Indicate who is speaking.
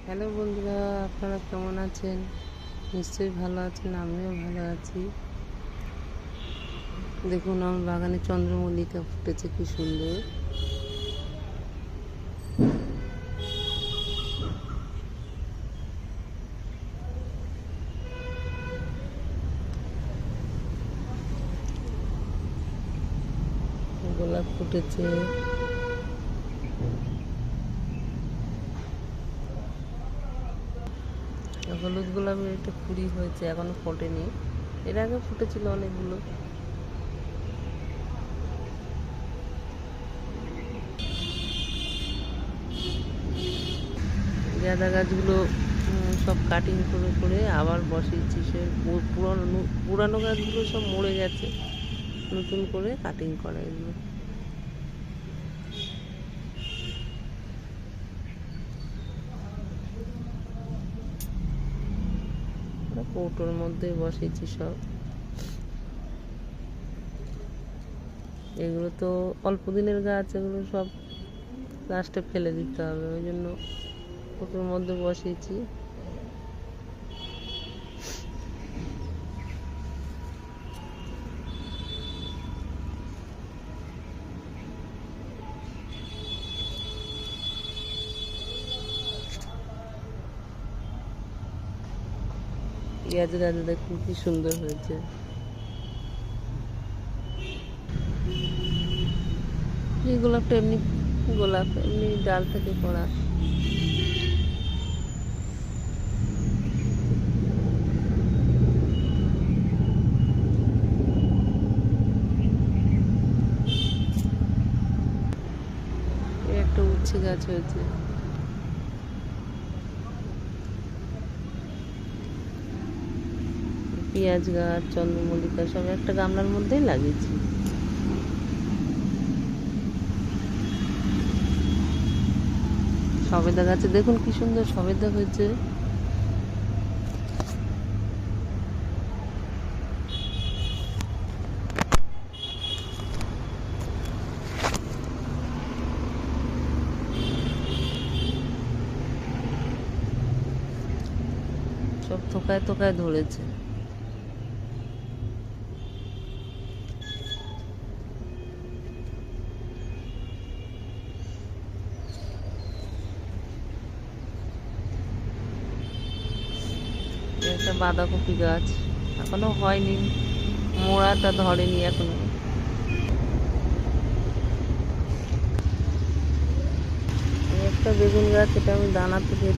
Speaker 1: Hello বন্ধুরা, আপনারা কেমন আছেন? নিশ্চয়ই ভালো আছেন, আমিও ভালো আছি। দেখুন আমার বাগানে চন্দ্রমল্লিকা ফুটেছে, কি সুন্দর। গোলাপ ফুটেছে, হলুদ গোলাপের একটা কুড়ি হয়েছে, এখনো ফোটেনি। এর আগে ফুটেছিল অনেকগুলো। গাঁদা গাছগুলো সব কাটিং করে করে আবার বসিয়েছি। সে পুরানো গাছগুলো সব মরে গেছে, নতুন করে কাটিং করা এগুলো। কৌটোর মধ্যে বসিয়েছি সব। এগুলো তো অল্প দিনের গাছ, এগুলো সব লাস্টে ফেলে দিতে হবে, ওই জন্য কৌটোর মধ্যে বসিয়েছি। পেঁয়াজ গাছ দেখুন কি সুন্দর হয়েছে। এই গোলাপটা এমনি গোলাপ, এমনি ডাল থেকে করা। একটা উচ্ছে গাছ হয়েছে। পেঁয়াজ গাছ, চন্দ্রমল্লিকা সব একটা গামলার মধ্যেই লাগিয়েছি। সবেদা গাছে দেখুন কি সুন্দর সবেদা হয়েছে। সব থোকায় থোকায় ধরেছে। একটা বাঁধাকপি গাছ, এখনো হয়নি, মোড়াটা ধরেনি এখনো। একটা বেগুন গাছ, এটা আমি দানা থেকে